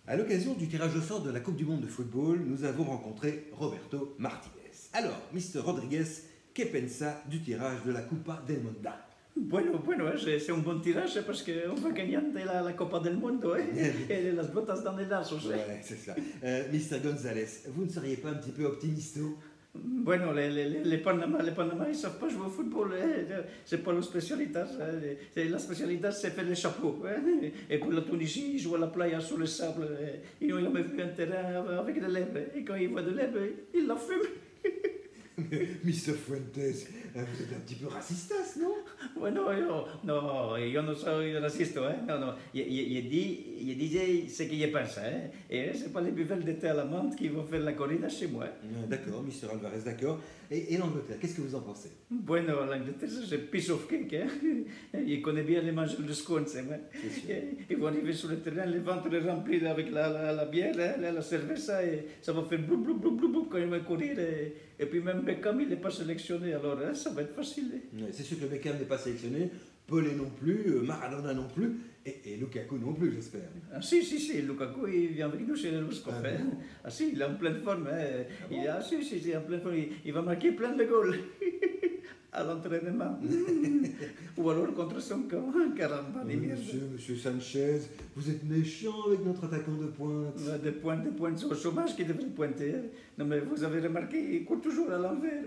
À l'occasion du tirage au sort de la Coupe du Monde de football, nous avons rencontré Roberto Martinez. Alors, Mr. Rodriguez, que pensa du tirage de la Copa del Mundo? Bueno, c'est un bon tirage parce qu'on va gagner la Copa del Mundo, et las botas dans les lazos. Ouais, c'est ça. Mr. González, vous ne seriez pas un petit peu optimisto? Bueno, les Panama, ils savent pas jouer au football, c'est pas leur spécialité. La spécialité, c'est faire les chapeaux. Et pour la Tunisie, ils jouent à la playa sur le sable. Ils n'ont jamais vu un terrain avec de l'herbe. Et quand ils voient de l'herbe, ils la fument. Mr. Fuentes, vous êtes un petit peu racistas, non? Bueno, yo no soy raciste, no. Je disais ce que je pense, et c'est pas les buvelles de thé à la menthe qui vont faire la corrida chez moi. D'accord, Mr. Alvarez, d'accord. Et l'Angleterre, qu'est-ce que vous en pensez? Bueno, l'Angleterre, c'est piece of cake, Il connaît bien les mangeurs de scones, Ils vont arriver sur le terrain, les ventres remplis avec la bière, la cerveza, et ça va faire blou blou blou blou blou quand ils vont courir. Et puis même Beckham, il n'est pas sélectionné, alors ça va être facile. Ouais, c'est sûr que Beckham n'est pas sélectionné, Pelé non plus, Maradona non plus, et Lukaku non plus, j'espère. Ah, si, Lukaku, il vient avec nous chez les Rouskov. Ah si, il est en pleine forme. Si, il est en pleine forme. Il va marquer plein de goals à l'entraînement. Ou alors contre son camp. Caramba, Monsieur Sanchez, vous êtes méchant avec notre attaquant de pointe. Des pointes, c'est au chômage qui devrait pointer. Non mais vous avez remarqué, il court toujours à l'envers,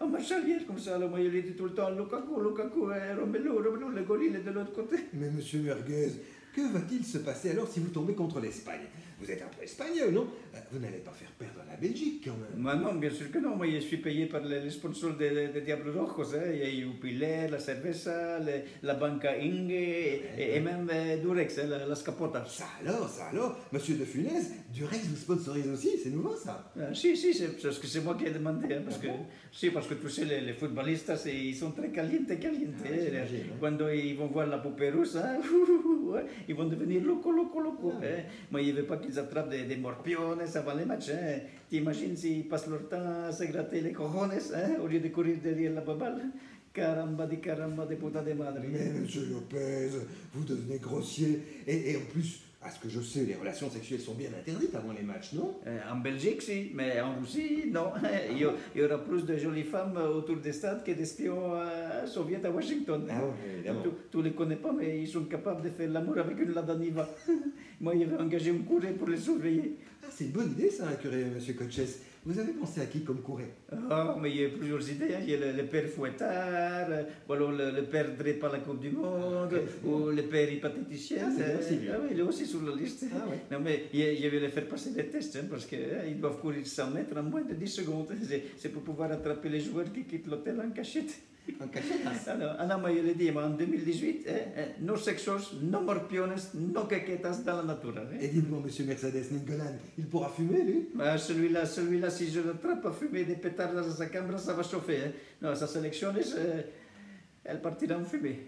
en marche arrière comme ça. Alors moi, il dit tout le temps Lukaku, Romelu, le goal il est de l'autre côté. Mais monsieur Merguez, que va-t-il se passer alors si vous tombez contre l'Espagne? Vous êtes un peu espagnol, non? Vous n'allez pas faire perdre la Belgique, quand même. Moi, non, bien sûr que non. Moi, je suis payé par les sponsors des Diablos Rojos. Il y a Jupiler, la Cerveza, la Banca Inge, et même Durex, la Scapota. Ça alors, monsieur De Funès, Durex vous sponsorise aussi, c'est nouveau ça? Si, c'est moi qui ai demandé. Parce que tu sais, les footballistas, ils sont très calientes. Quand ils vont voir la poupée russe, ils vont devenir loco. Moi, je ne veux pas qu'ils attrapent des morpiones avant les matchs. T'imagines s'ils passent leur temps à se gratter les cojones au lieu de courir derrière la baballe? Caramba de puta de madre. Mais monsieur Lopez, vous devenez grossier. Et en plus, à ce que je sais, les relations sexuelles sont bien interdites avant les matchs, non? En Belgique, si, mais en Russie, non. Il y aura plus de jolies femmes autour des stades que d'espions soviétiques à Washington. Ah oui, évidemment. Tu ne les connais pas, mais ils sont capables de faire l'amour avec une Lada Niva. Moi, il avait engagé un curé pour les surveiller. Ah, c'est une bonne idée, ça, un curé, monsieur Coaches. Vous avez pensé à qui comme curé? Ah, mais il y a plusieurs idées. Il y a le père Fouettard, ou alors le père Drep à la Coupe du Monde, ou le père hypathéticien. Il est aussi sur la liste. Non, mais je vais les faire passer des tests, parce qu'ils doivent courir 100 mètres en moins de 10 secondes. C'est pour pouvoir attraper les joueurs qui quittent l'hôtel en cachette. En cachette? Ah non, mais je l'ai dit, en 2018, no sexos, no morpiones, no caquetas dans la nature. Et dites-moi, monsieur Mercedes Ningolan, il pourra fumer, lui? Celui-là, si je l'attrape à fumer des pétards dans sa chambre, ça va chauffer. Non, sa sélection, elle partira en fumée.